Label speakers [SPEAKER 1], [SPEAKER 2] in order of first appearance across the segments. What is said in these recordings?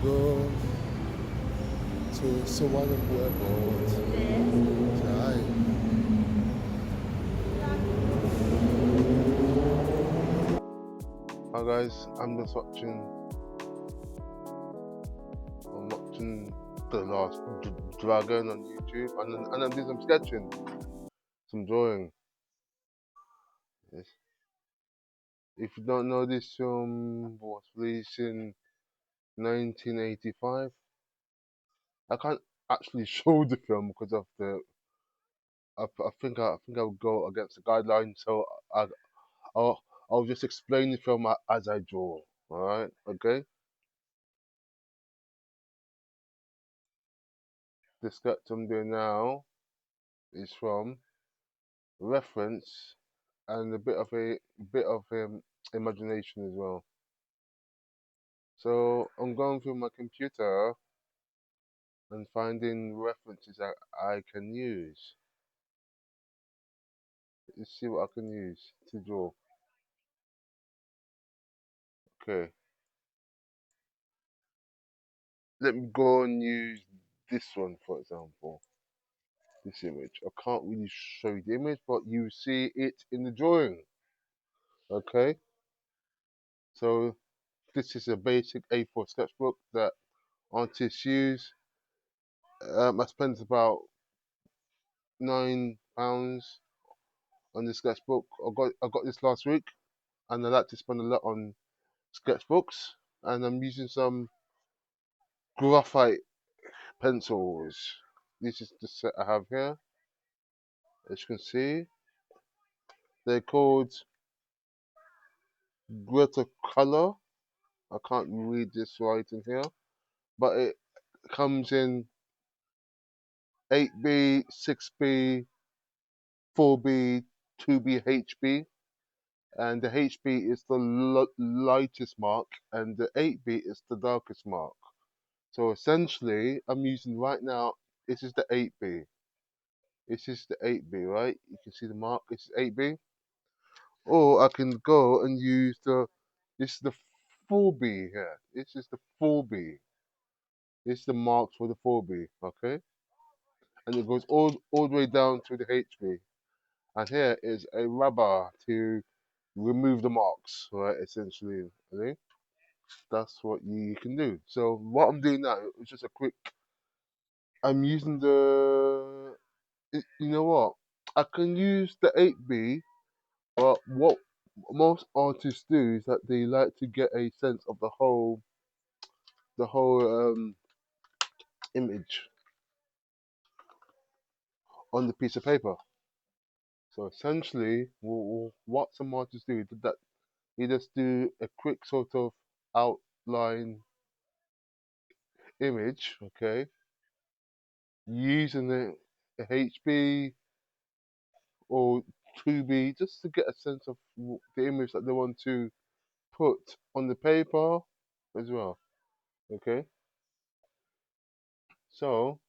[SPEAKER 1] go to Sawanapu Airport. Hi. Hi guys, I'm watching The Last Dragon on YouTube, and I'm doing some sketching, some drawing. Yes. If you don't know, this film was released in 1985. I can't actually show the film because of the. I think I would go against the guidelines, so I I'll I'll just explain the film as I draw. All right, okay. The sketch I'm doing now is from reference and a bit of imagination as well. So I'm going through my computer and finding references that I can use. Let's see what I can use to draw. Okay, let me go and use this one for example. This image. I can't really show you the image, but you see it in the drawing. Okay, so this is a basic A4 sketchbook that artists use. I spent about £9 on this sketchbook. I got this last week, and I like to spend a lot on sketchbooks. And I'm using some graphite pencils. This is the set I have here. As you can see, they're called Color. I can't read this right in here, but it comes in 8B, 6B, 4B, 2B, HB, and the HB is the lightest mark, and the 8B is the darkest mark. So essentially, I'm using right now, this is the 8B. This is the 8B, right? You can see the mark, this is 8B. Or I can go and use this is the 4B here. This is the 4B. This is the marks for the 4B, okay? And it goes all the way down to the HB. And here is a rubber to remove the marks, right? Essentially, okay? That's what you can do. So what I'm doing now is just a quick. I'm using you know what? I can use the 8B, but what most artists do is that they like to get a sense of the whole image on the piece of paper. So essentially, what some artists do is that they just do a quick sort of outline image, okay, using the HB or 2B just to get a sense of the image that they want to put on the paper as well. Okay, so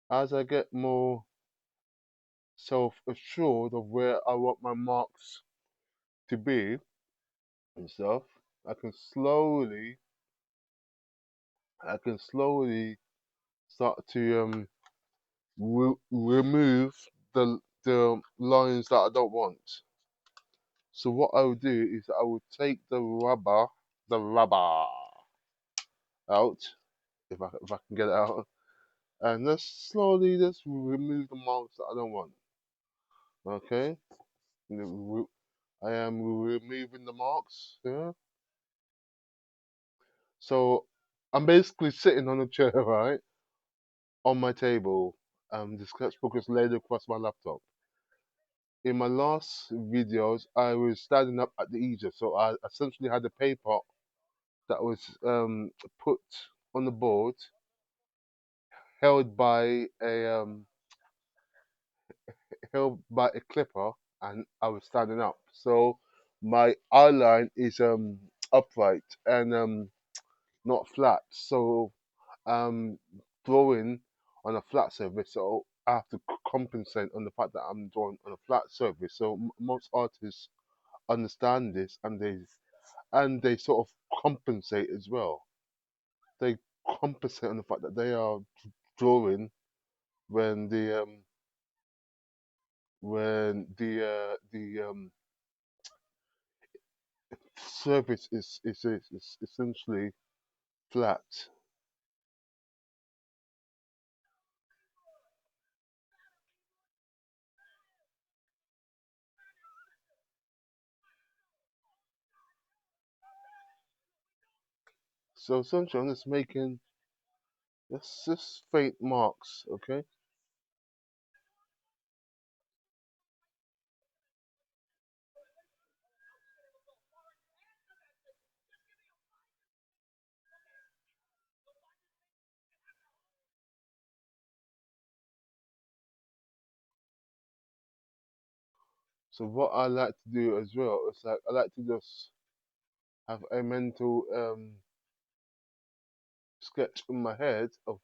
[SPEAKER 1] as I get more self assured of where I want my marks to be and stuff, I can slowly, I can slowly start to remove the lines that I don't want. So what I would do is I would take the rubber out if I can get it out, and just slowly just remove the marks that I don't want. Okay, I am removing the marks here. So I'm basically sitting on a chair, right, on my table. The sketchbook is laid across my laptop. In my last videos, I was standing up at the easel, so I essentially had a paper that was put on the board, held by a clipper, and I was standing up. So my eyeline is upright and not flat. So drawing on a flat surface, so I have to compensate on the fact that I'm drawing on a flat surface. So most artists understand this, and they sort of compensate as well. they compensate on the fact that they are drawing when the surface is essentially flat. So essentially, I'm just making just faint marks. Okay. So what I like to do as well is like I like to just have a mental sketch in my head of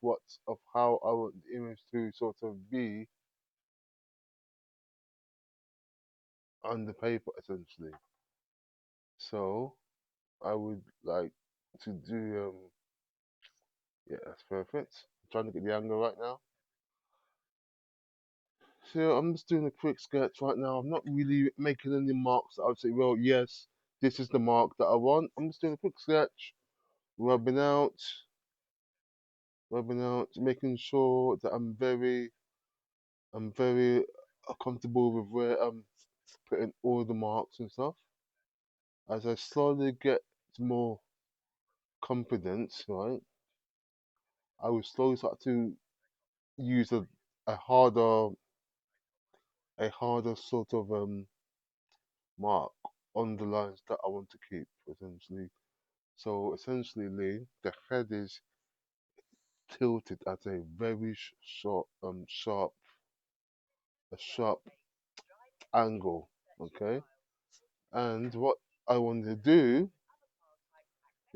[SPEAKER 1] how I want the image to sort of be on the paper essentially. So I would like to do yeah, that's perfect. I'm trying to get the angle right now. So I'm just doing a quick sketch right now. I'm not really making any marks that I would say, well, yes, this is the mark that I want. I'm just doing a quick sketch, rubbing out, rubbing out, making sure that I'm very comfortable with where I'm putting all the marks and stuff. As I slowly get more confidence, right, I will slowly start to use a harder a harder sort of mark on the lines that I want to keep essentially. So essentially, Lee, the head is tilted at a very sharp angle. Okay, and what I want to do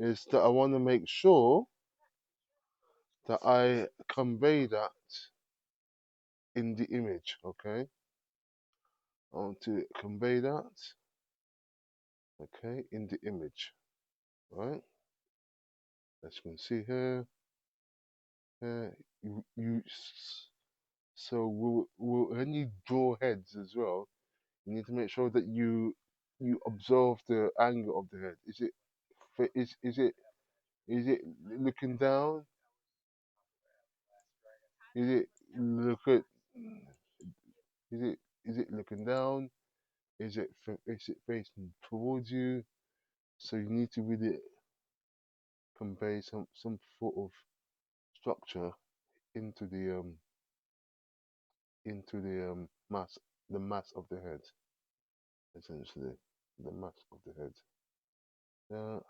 [SPEAKER 1] is that I want to make sure that I convey that in the image. Okay, I want to convey that. Okay, in the image, right? As you can see here, here so when you draw heads as well, you need to make sure that you observe the angle of the head. Is it looking down? Is it look at is it looking down? Is it facing towards you? So you need to really convey some sort of structure into the mass of the head, essentially the mass of the head. Yeah.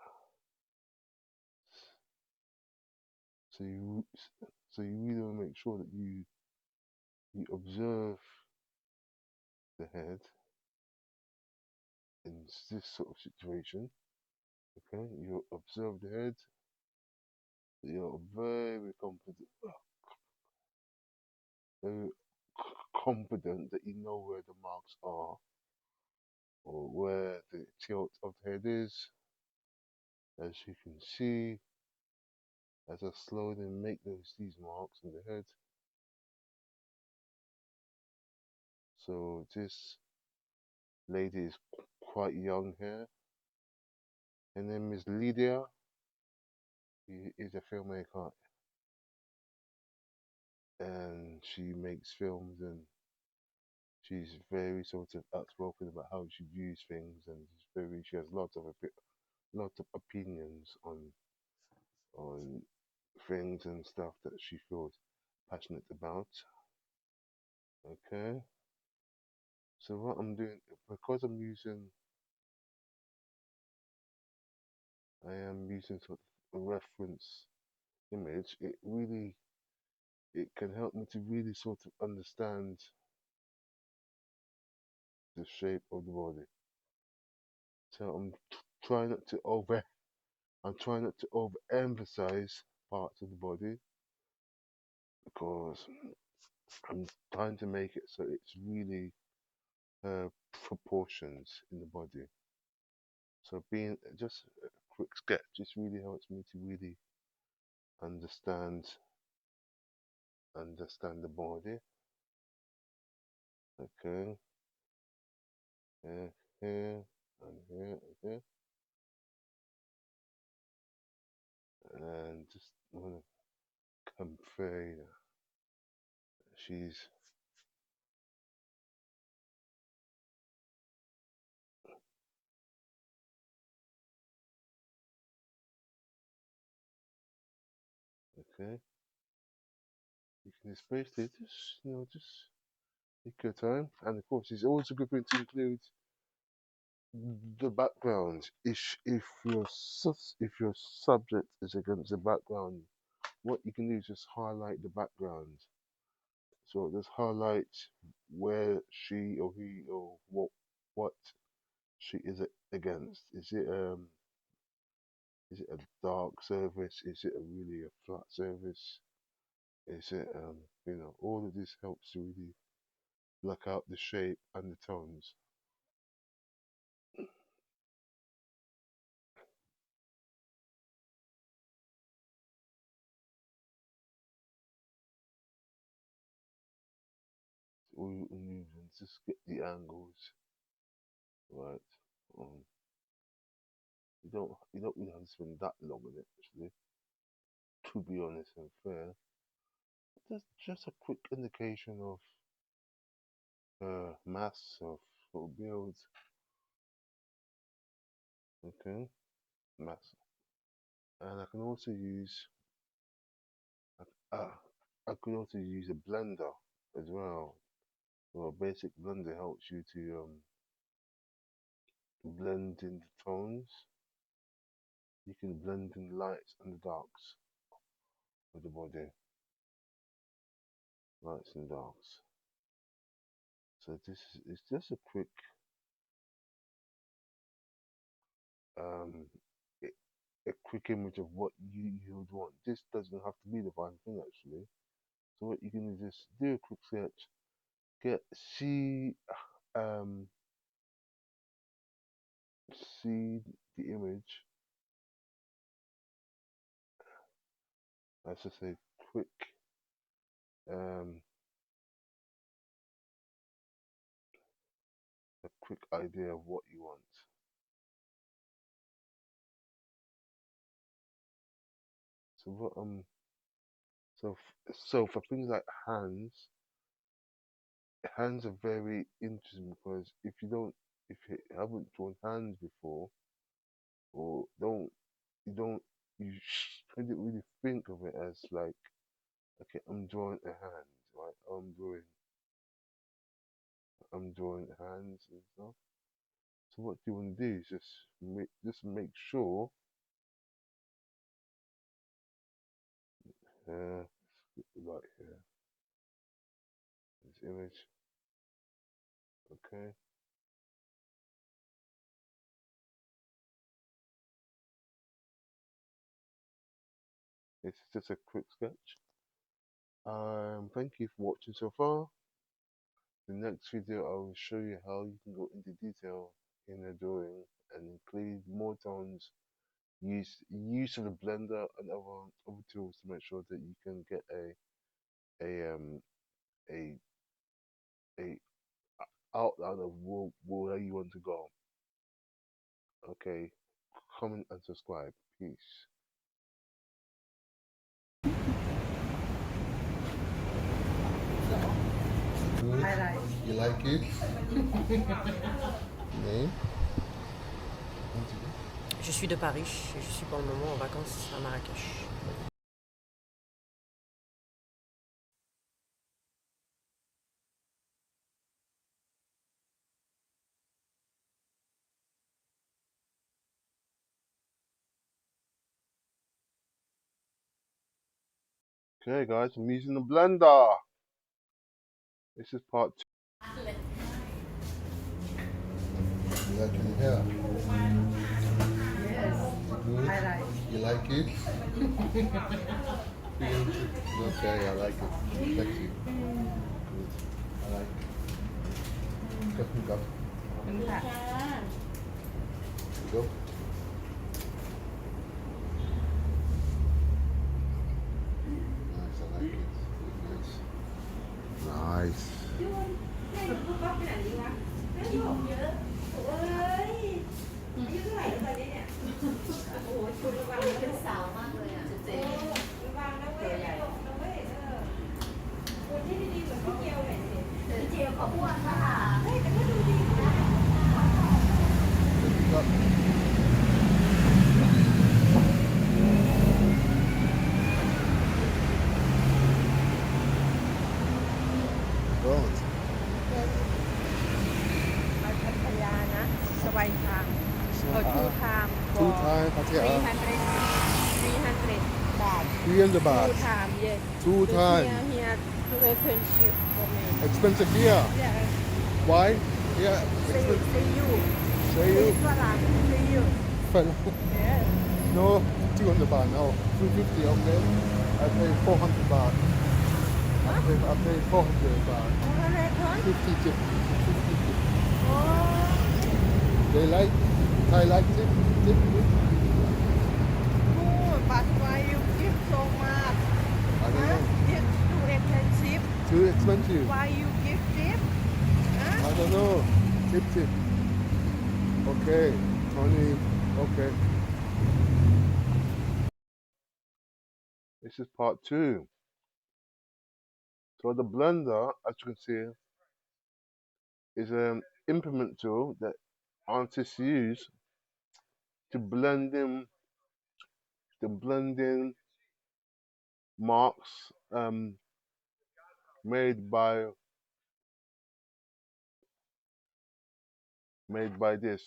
[SPEAKER 1] So you really want to make sure that you observe the head in this sort of situation. Okay, you observe the head. You're very confident that you know where the marks are or where the tilt of the head is. As you can see, as I slowly make these marks in the head. So this lady is quite young here. Her name is Lydia. She is a filmmaker and she makes films and she's very sort of outspoken about how she views things and she has lots of opinions on things and stuff that she feels passionate about. Okay. So what I'm doing because I am using sort of a reference image, it can help me to really sort of understand the shape of the body. So trying not to over I'm trying not to overemphasize parts of the body because I'm trying to make it so it's really proportions in the body. So being just a quick sketch just really helps me to really understand the body. Okay, here, here, and here, okay, and just want to compare. She's okay. You can just basically just just take your time, and of course, it's always a good thing to include the background. If your subject is against the background, what you can do is just highlight the background. So just highlight where she or he or what she is against. Is it a dark surface? Is it a really a flat surface? Is it all of this helps to really block out the shape and the tones. All you need is just get the angles right. Um, you don't really have to spend that long on it actually. To be honest and fair, just a quick indication of mass of builds. Okay, mass, and I can also use uh, I could also use a blender as well. Well, a basic blender helps you to blend in the tones. You can blend in the lights and the darks of the body, lights and darks. So this is it's just a quick um, a quick image of what you would want. This doesn't have to be the final thing actually. So what you can do is just do a quick search, see um see the image. Let's just say quick um a quick idea of what you want. So what so for things like hands are very interesting because if you haven't drawn hands before or don't you shouldn't really think of it as like okay, I'm drawing a hand, right? I'm drawing hands and stuff. So what you want to do is just make sure uh right here, this image, okay. It's just a quick sketch. Thank you for watching so far. The next video I will show you how you can go into detail in a drawing and include more tones, use of the blender and other tools to make sure that you can get a a a outline of where you want to go. Okay, comment and subscribe. Peace. Good. I like. You like it? Name?
[SPEAKER 2] Je suis de Paris et je suis pour le moment en vacances à Marrakech.
[SPEAKER 1] Okay, guys, I'm using the blender. This is part 2. You like your hair?
[SPEAKER 3] Yes.
[SPEAKER 1] Good.
[SPEAKER 3] I like.
[SPEAKER 1] You like it? Okay, I like it. Thank you. Good. I like it. Go.
[SPEAKER 3] ขอบคุณค่ะ
[SPEAKER 1] Go. nice.
[SPEAKER 2] เป็นสาวมากเลยอ่ะเจ๊เจียวขออ้วนค่ะ
[SPEAKER 1] Right.
[SPEAKER 3] ไปพัทยานะสบายทางtwo time
[SPEAKER 1] Two time Pattaya.
[SPEAKER 3] 300 baht
[SPEAKER 1] 300 baht.
[SPEAKER 3] two time yes
[SPEAKER 1] Two
[SPEAKER 3] But
[SPEAKER 1] time.
[SPEAKER 3] here too expensive for me
[SPEAKER 1] Expensive here.
[SPEAKER 3] yeah
[SPEAKER 1] Why? Yeah. Expensive.
[SPEAKER 3] see you
[SPEAKER 1] Say you.
[SPEAKER 3] ฝรั่ง see you yes
[SPEAKER 1] No, 200 baht. No, 350. Okay. I pay 400 baht. I pay 400 baht. 50 tip. 50 tip. They like. Thai like tip. Tip.
[SPEAKER 3] Oh, but why you give so much
[SPEAKER 1] I don't know.
[SPEAKER 3] it's too expensive
[SPEAKER 1] Too expensive.
[SPEAKER 3] why you give tip
[SPEAKER 1] I don't know. Tip tip. Okay. Tony. Okay. This is part 2. So the blender, as you can see, is an implement tool that artists use to blend in marks made by this.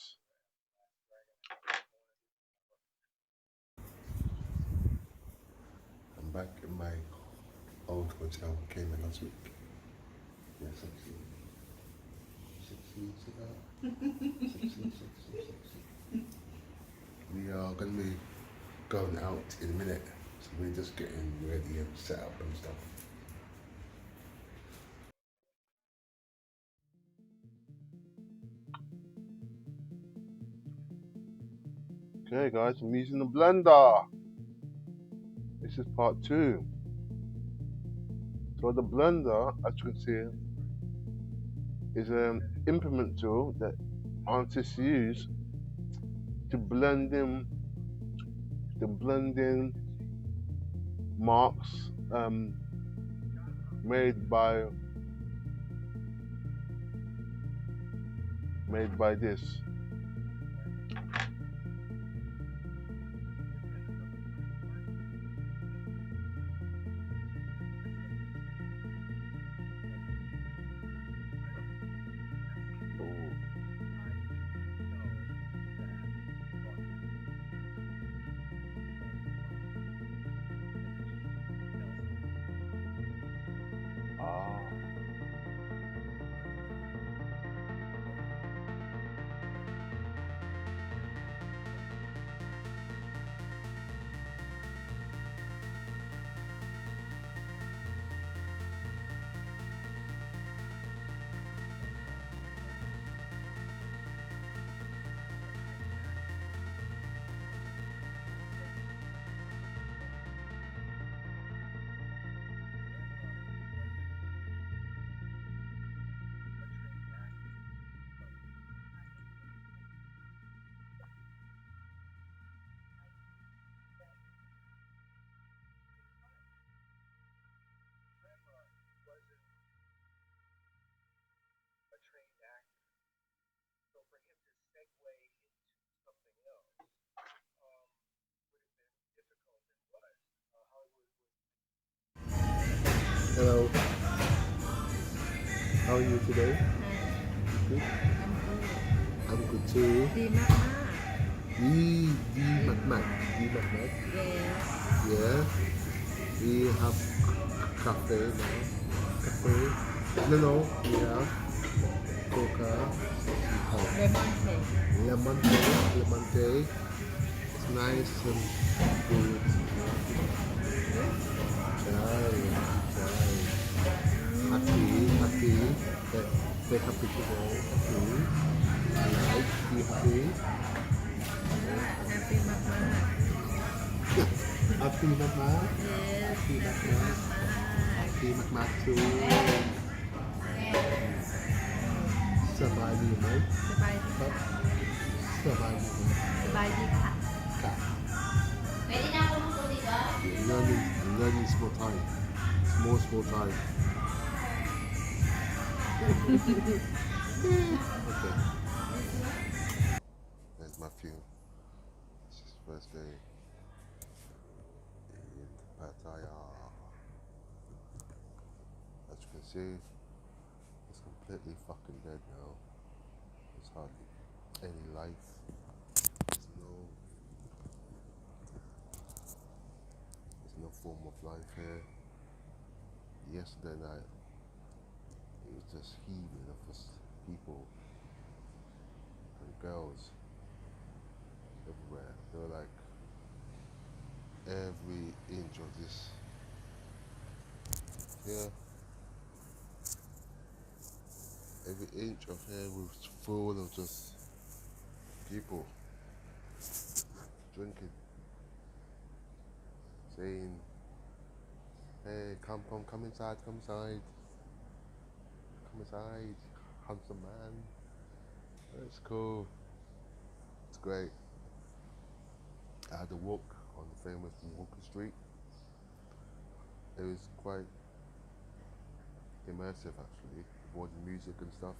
[SPEAKER 1] I'm back in my old hotel. Came in last week. Yeah, 6 years ago. 6 years. We are going to be going out in a minute, so we're just getting ready and set up and stuff. Okay guys, I'm using the blender. This is part 2. So the blender, as you can see, is an implement tool that artists use to blend in marks made by this. Hello. How are you today? Good. I'm good too.
[SPEAKER 3] ดีมาก
[SPEAKER 1] ดีมาก
[SPEAKER 3] yes
[SPEAKER 1] Yeah. We have cafe now. Cafe. No. We have coca.
[SPEAKER 3] lemon tea
[SPEAKER 1] Lemon tea. It's nice and good. Chai. Happy. They happy today. Happy. I like be happy.
[SPEAKER 3] happy มากๆ
[SPEAKER 1] Happy mama.
[SPEAKER 3] yes
[SPEAKER 1] Happy mama. Happy mama too.
[SPEAKER 4] สบายดีไหม
[SPEAKER 3] สบายดี
[SPEAKER 4] ครับ
[SPEAKER 3] ค่ะ
[SPEAKER 4] สบายดีไหม
[SPEAKER 3] สบายดีค่ะ
[SPEAKER 4] ค่ะ learning learning small time small time okay there's Matthew. It's his first day in Pattaya. As you can see, it's completely fucking dead now. There's hardly any life. There's no form of life here. Yesterday night, it was just heaving of just people and girls everywhere. They were like every inch of this here, every inch of here was full of just people drinking, saying, "Hey, come inside, come inside, come inside, handsome man." It's cool. It's great. I had to walk on the famous Walker Street. It was quite immersive actually, with all the music and stuff.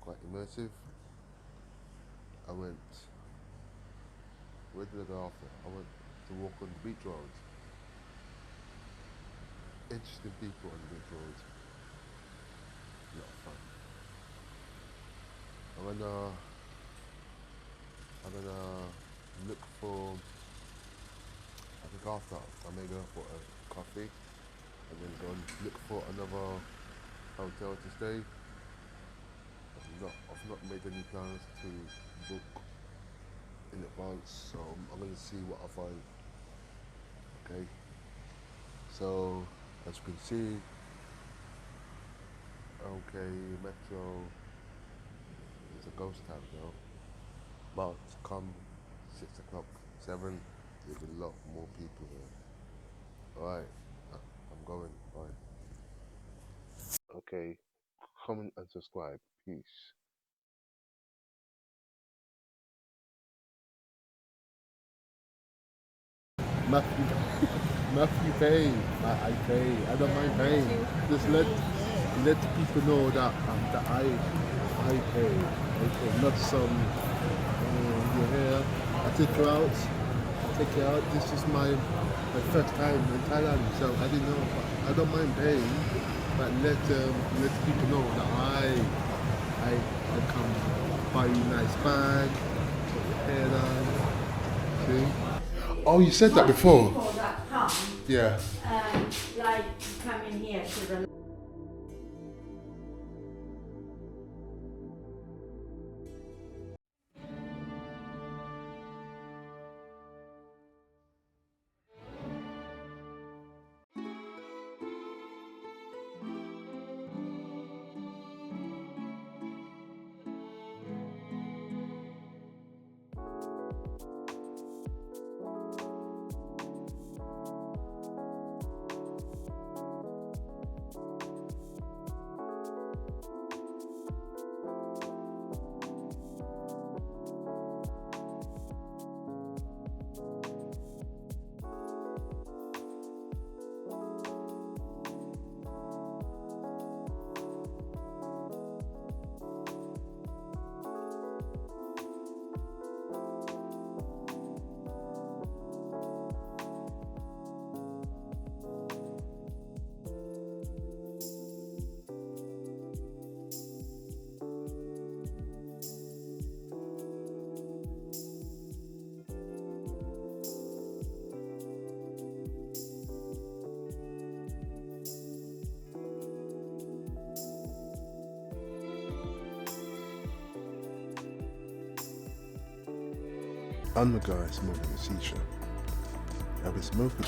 [SPEAKER 4] Quite immersive. I went. Where did I go after? I went to walk on the beach road. Interesting people on the beach road. A lot of fun. I'm gonna look for. I think after I may go for a coffee and then go and look for another hotel to stay. I've not made any plans to book in advance, so I'm gonna see what I find. Okay. So as you can see, okay, Metro is a ghost town now. But come 6 o'clock, 7, there's a lot more people here. Alright, I'm going. Bye. Okay, comment and subscribe. Peace. Matthew, Matthew pay. I pay. I don't mind paying. Just let people know that I pay. I pay. Not some you're here. I take you out. Take you out. This is my first time in Thailand, so I didn't know. But I don't mind paying, but let people know that I come buy you a nice bag, put your hair done. See? Oh, you said that before.
[SPEAKER 5] People that come,
[SPEAKER 4] Yeah.
[SPEAKER 5] like coming here to the
[SPEAKER 4] I'm the guy smoking a shisha. I've been smoking.